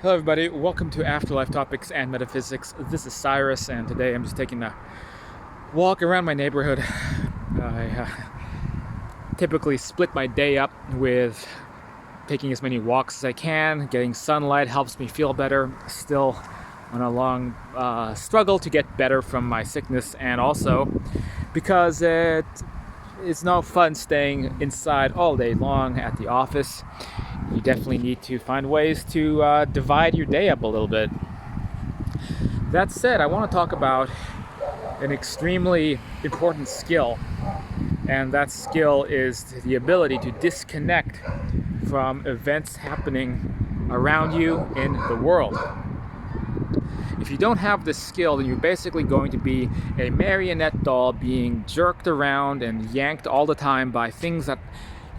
Hello everybody, welcome to Afterlife Topics and Metaphysics. This is Cyrus, and today I'm just taking a walk around my neighborhood. I typically split my day up with taking as many walks as I can. Getting sunlight helps me feel better. Still on a long struggle to get better from my sickness, and also because it's no fun staying inside all day long at the office. You definitely need to find ways to divide your day up a little bit. That said, I want to talk about an extremely important skill, and that skill is the ability to disconnect from events happening around you in the world. If you don't have this skill, then you're basically going to be a marionette doll being jerked around and yanked all the time by things that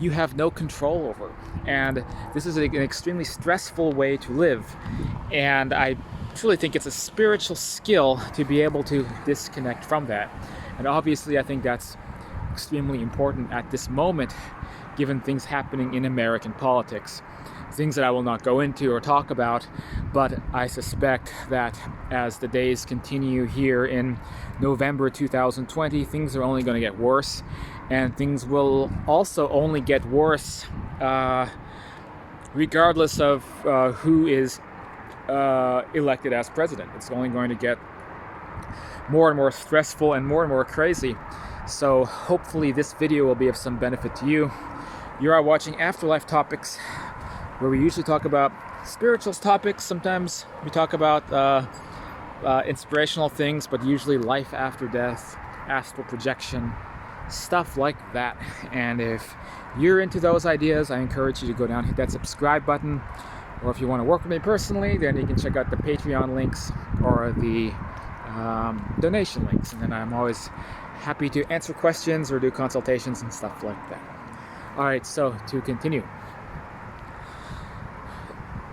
you have no control over. And this is an extremely stressful way to live. And I truly think it's a spiritual skill to be able to disconnect from that. And obviously, I think that's extremely important at this moment, given things happening in American politics. Things that I will not go into or talk about, but I suspect that as the days continue here in November 2020, things are only going to get worse, and things will also only get worse regardless of who is elected as president. It's only going to get more and more stressful and more crazy. So hopefully this video will be of some benefit to you. You are watching Afterlife Topics, where we usually talk about spiritual topics. Sometimes we talk about inspirational things, but usually life after death, astral projection, stuff like that. And if you're into those ideas, I encourage you to go down, hit that subscribe button. Or if you want to work with me personally, then you can check out the Patreon links or the donation links. And then I'm always happy to answer questions or do consultations and stuff like that. All right, so to continue.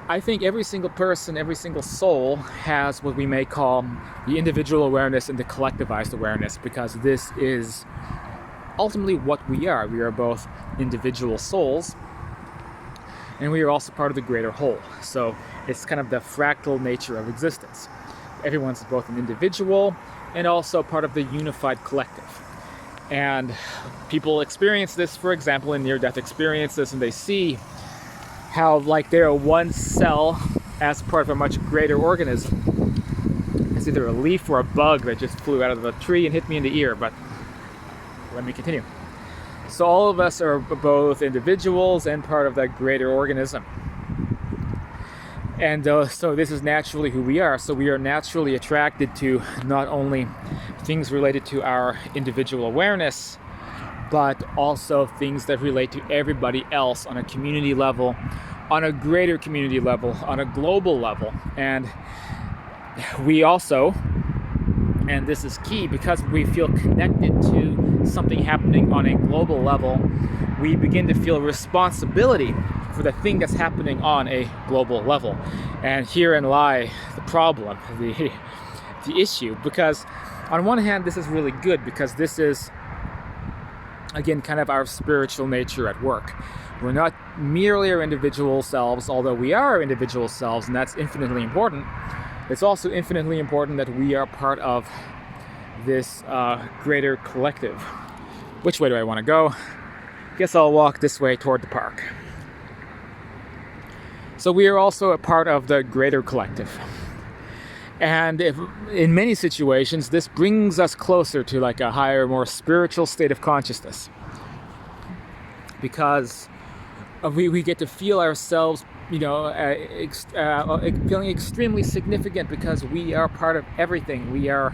I think every single person, every single soul has what we may call the individual awareness and the collectivized awareness, because this is ultimately what we are. We are both individual souls, and we are also part of the greater whole. So it's kind of the fractal nature of existence. Everyone's both an individual and also part of the unified collective. And people experience this, for example, in near-death experiences, and they see how like they're one cell as part of a much greater organism. It's either a leaf or a bug that just flew out of the tree and hit me in the ear, but let me continue. So all of us are both individuals and part of that greater organism. And so this is naturally who we are. So we are naturally attracted to not only things related to our individual awareness, but also things that relate to everybody else on a community level, on a greater community level, on a global level. And we also, and this is key, because we feel connected to something happening on a global level, we begin to feel responsibility for the thing that's happening on a global level. And herein lie the problem, the issue, because on one hand, this is really good, because this is, again, kind of our spiritual nature at work. We're not merely our individual selves, although we are our individual selves, and that's infinitely important. It's also infinitely important that we are part of this greater collective. Which way do I want to go? Guess I'll walk this way toward the park. So we are also a part of the greater collective. And in many situations, this brings us closer to like a higher, more spiritual state of consciousness. Because we get to feel ourselves, feeling extremely significant, because we are part of everything. We are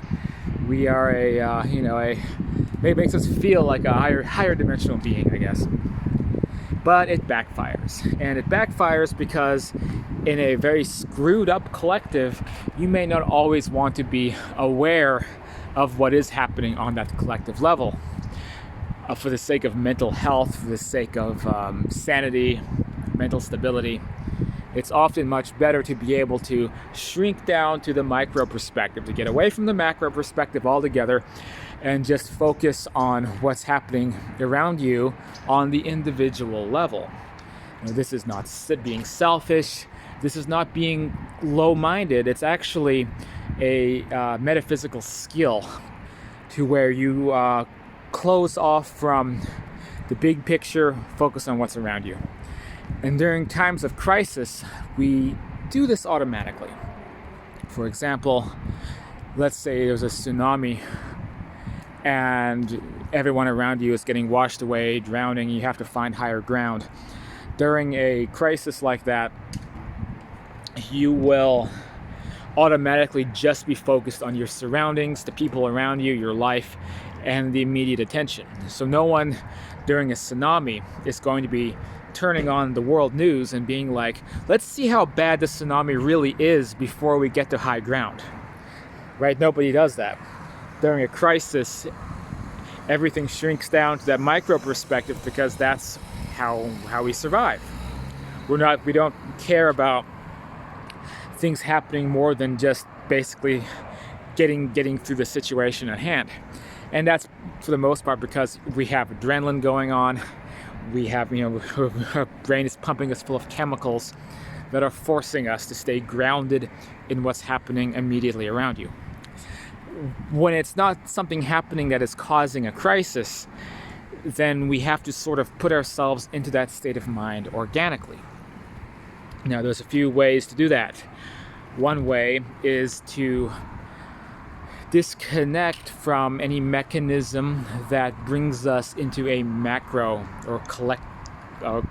it makes us feel like a higher dimensional being, I guess. But it backfires. And it backfires because in a very screwed up collective, you may not always want to be aware of what is happening on that collective level. For the sake of mental health, for the sake of sanity, mental stability, it's often much better to be able to shrink down to the micro perspective, to get away from the macro perspective altogether, and just focus on what's happening around you on the individual level. This is not being selfish. This is not being low-minded. It's actually a metaphysical skill to where you close off from the big picture, focus on what's around you. And during times of crisis, we do this automatically. For example, let's say there's a tsunami and everyone around you is getting washed away, drowning, you have to find higher ground. During a crisis like that, you will automatically just be focused on your surroundings, the people around you, your life, and the immediate attention. So no one during a tsunami is going to be turning on the world news and being like, let's see how bad the tsunami really is before we get to high ground. Right? Nobody does that. During a crisis, everything shrinks down to that micro perspective because that's how we survive. We don't care about things happening more than just basically getting through the situation at hand. And that's for the most part because we have adrenaline going on. We have, our brain is pumping us full of chemicals that are forcing us to stay grounded in what's happening immediately around you. When it's not something happening that is causing a crisis, then we have to sort of put ourselves into that state of mind organically. Now, there's a few ways to do that. One way is to disconnect from any mechanism that brings us into a macro or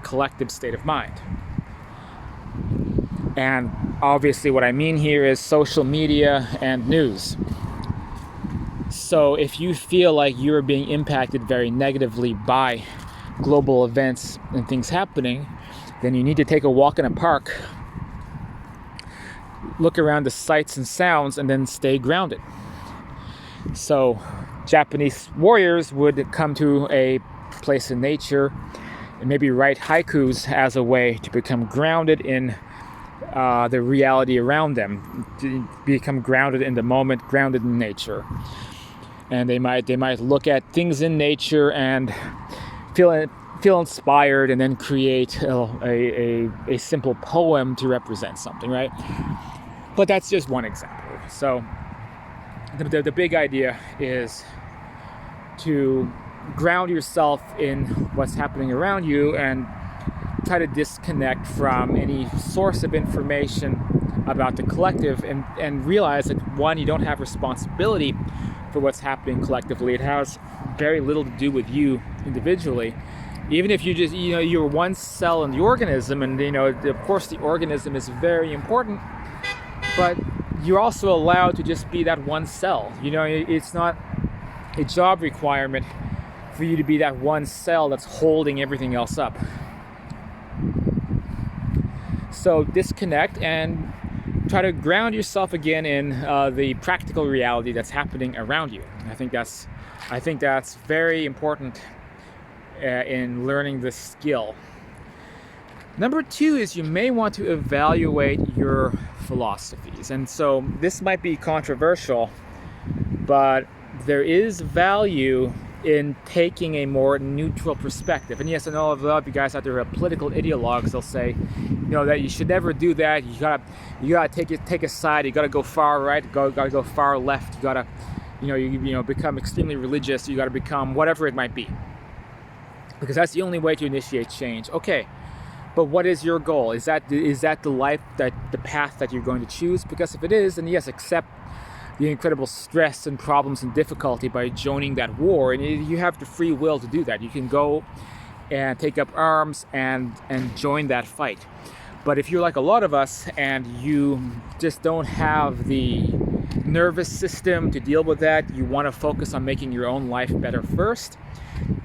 collective state of mind. And obviously what I mean here is social media and news. So if you feel like you're being impacted very negatively by global events and things happening, then you need to take a walk in a park, look around the sights and sounds, and then stay grounded. So Japanese warriors would come to a place in nature and maybe write haikus as a way to become grounded in the reality around them, to become grounded in the moment, grounded in nature. And they might look at things in nature and feel inspired, and then create a simple poem to represent something, right? But that's just one example. So the big idea is to ground yourself in what's happening around you and try to disconnect from any source of information about the collective, and realize that, one, you don't have responsibility for what's happening collectively. It has very little to do with you individually. Even if you just, you're one cell in the organism, and of course the organism is very important, but you're also allowed to just be that one cell. It's not a job requirement for you to be that one cell that's holding everything else up. So disconnect and try to ground yourself again in the practical reality that's happening around you. I think that's very important in learning this skill. Number 2 is you may want to evaluate your philosophies. And so this might be controversial, but there is value in taking a more neutral perspective. And yes, I know a lot of you guys out there are political ideologues. They'll say, that you should never do that. You gotta take a side. You gotta go far right. Gotta go far left. You gotta, become extremely religious. You gotta become whatever it might be, because that's the only way to initiate change. Okay. But what is your goal? Is that the life, the path that you're going to choose? Because if it is, then yes, accept the incredible stress and problems and difficulty by joining that war, and you have the free will to do that. You can go and take up arms and join that fight. But if you're like a lot of us and you just don't have the nervous system to deal with that, you want to focus on making your own life better first,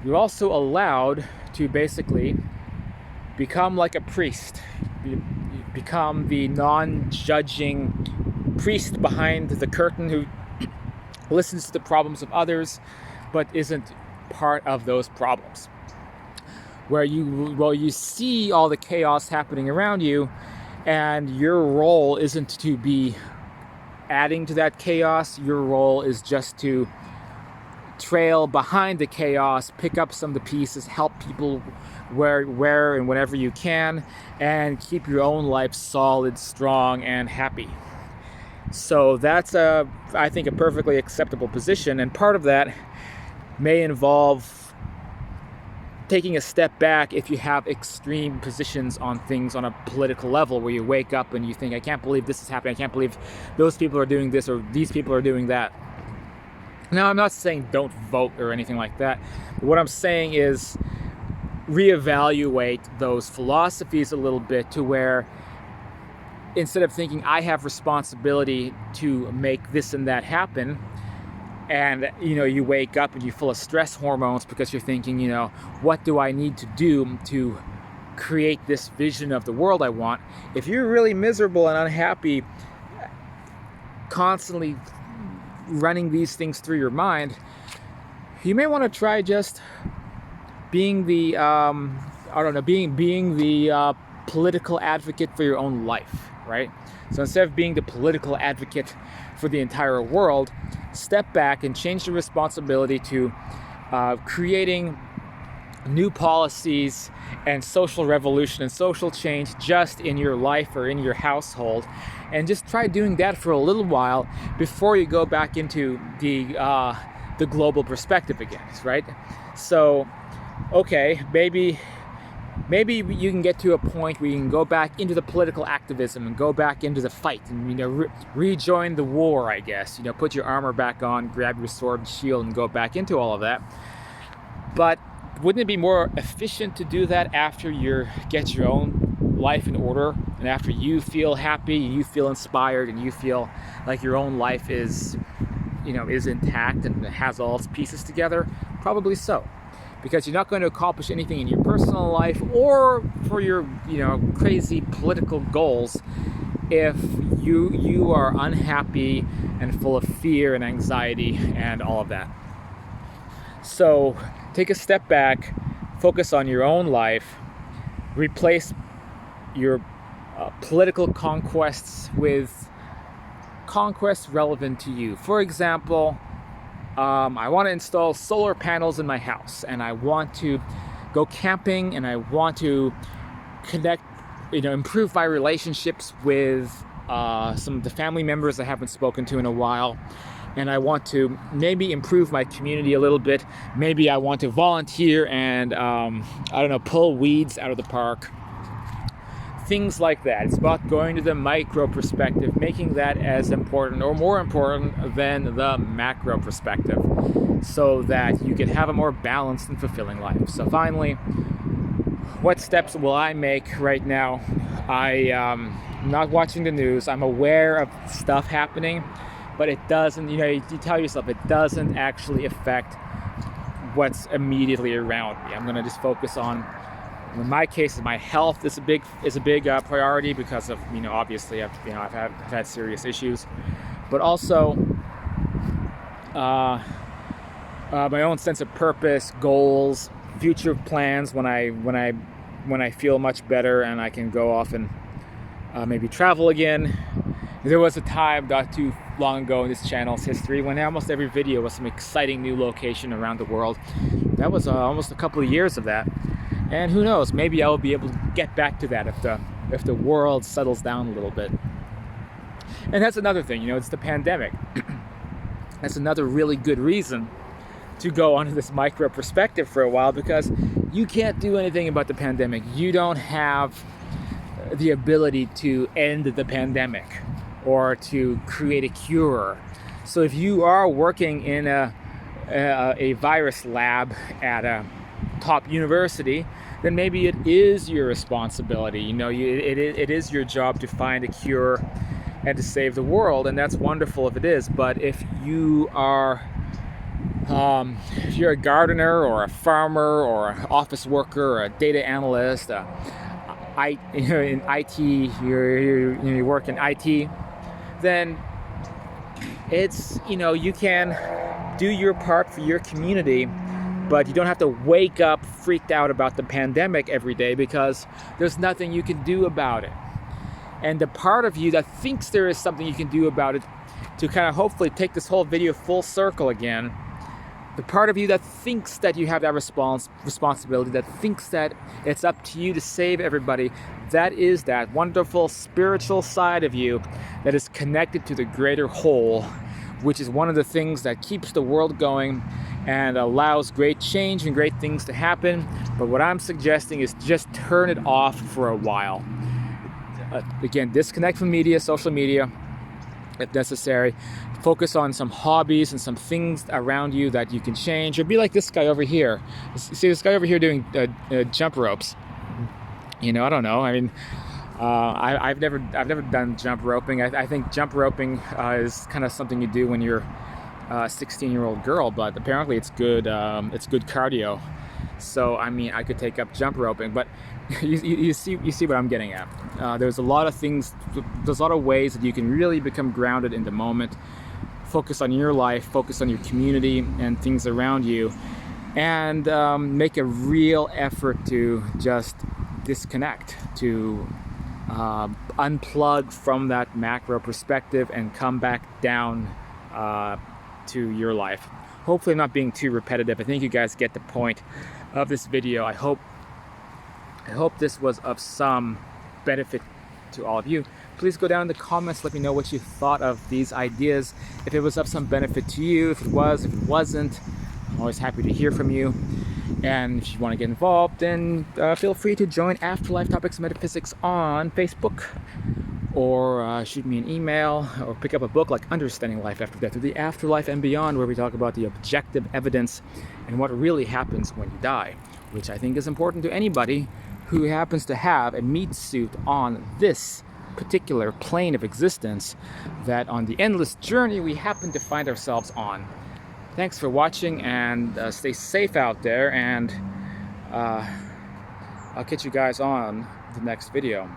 you're also allowed to basically become like a priest. Become the non-judging priest behind the curtain who listens to the problems of others but isn't part of those problems. Where you see all the chaos happening around you, and your role isn't to be adding to that chaos. Your role is just to trail behind the chaos, pick up some of the pieces, help people where and whenever you can, and keep your own life solid, strong, and happy. So that's I think a perfectly acceptable position, and part of that may involve taking a step back if you have extreme positions on things on a political level, where you wake up and you think, I can't believe this is happening, I can't believe those people are doing this or these people are doing that. Now, I'm not saying don't vote or anything like that. What I'm saying is reevaluate those philosophies a little bit, to where instead of thinking I have responsibility to make this and that happen, and you wake up and you're full of stress hormones because you're thinking, what do I need to do to create this vision of the world I want? If you're really miserable and unhappy, constantly running these things through your mind, you may want to try just being the being the political advocate for your own life, right? So instead of being the political advocate for the entire world, step back and change the responsibility to creating new policies and social revolution and social change just in your life or in your household, and just try doing that for a little while before you go back into the global perspective again, right? So, okay, maybe you can get to a point where you can go back into the political activism and go back into the fight and rejoin the war, I guess. Put your armor back on, grab your sword and shield, and go back into all of that. But wouldn't it be more efficient to do that after you get your own life in order, and after you feel happy, you feel inspired, and you feel like your own life is intact and has all its pieces together? Probably so. Because you're not going to accomplish anything in your personal life or for your crazy political goals if you are unhappy and full of fear and anxiety and all of that. So take a step back, focus on your own life, replace your political conquests with conquests relevant to you. For example, I want to install solar panels in my house, and I want to go camping, and I want to connect, improve my relationships with some of the family members I haven't spoken to in a while, and I want to maybe improve my community a little bit. Maybe I want to volunteer and, pull weeds out of the park. Things like that. It's about going to the micro perspective, making that as important or more important than the macro perspective, so that you can have a more balanced and fulfilling life. So finally, what steps will I make right now? I'm not watching the news. I'm aware of stuff happening, but it doesn't, you tell yourself it doesn't actually affect what's immediately around me. I'm going to just focus on, in my case, my health is a big priority because of obviously I've had serious issues, but also my own sense of purpose, goals, future plans when I feel much better and I can go off and maybe travel again. There was a time not too long ago in this channel's history when almost every video was some exciting new location around the world. That was almost a couple of years of that. And who knows, maybe I will be able to get back to that if the world settles down a little bit. And that's another thing, it's the pandemic. That's another really good reason to go onto this micro perspective for a while, because you can't do anything about the pandemic. You don't have the ability to end the pandemic or to create a cure. So if you are working in a virus lab at a top university, then maybe it is your responsibility. It is your job to find a cure and to save the world, and that's wonderful if it is. But if you are, if you're a gardener or a farmer or an office worker or a data analyst, in IT, you work in IT, then it's you can do your part for your community. But you don't have to wake up freaked out about the pandemic every day, because there's nothing you can do about it. And the part of you that thinks there is something you can do about it, to kind of hopefully take this whole video full circle again, the part of you that thinks that you have that responsibility, that thinks that it's up to you to save everybody, that is that wonderful spiritual side of you that is connected to the greater whole, which is one of the things that keeps the world going and allows great change and great things to happen. But what I'm suggesting is just turn it off for a while. Again, disconnect from media, social media, if necessary. Focus on some hobbies and some things around you that you can change. Or be like this guy over here. See this guy over here doing jump ropes. You know, I don't know. I mean, I've never done jump roping. I think jump roping is kind of something you do when you're a 16-year-old girl, but apparently it's good cardio. So I mean, I could take up jump roping, but you see what I'm getting at. There's a lot of things, there's a lot of ways that you can really become grounded in the moment. Focus on your life, focus on your community and things around you, and make a real effort to just disconnect, to unplug from that macro perspective and come back down to your life. Hopefully I'm not being too repetitive. I think you guys get the point of this video. I hope this was of some benefit to all of you. Please go down in the comments, let me know what you thought of these ideas, if it was of some benefit to you, if it was, if it wasn't. I'm always happy to hear from you. And if you want to get involved, then feel free to join Afterlife Topics Metaphysics on Facebook, or shoot me an email, or pick up a book like Understanding Life After Death, or The Afterlife and Beyond, where we talk about the objective evidence and what really happens when you die, which I think is important to anybody who happens to have a meat suit on this particular plane of existence, that on the endless journey we happen to find ourselves on. Thanks for watching, and stay safe out there, and I'll catch you guys on the next video.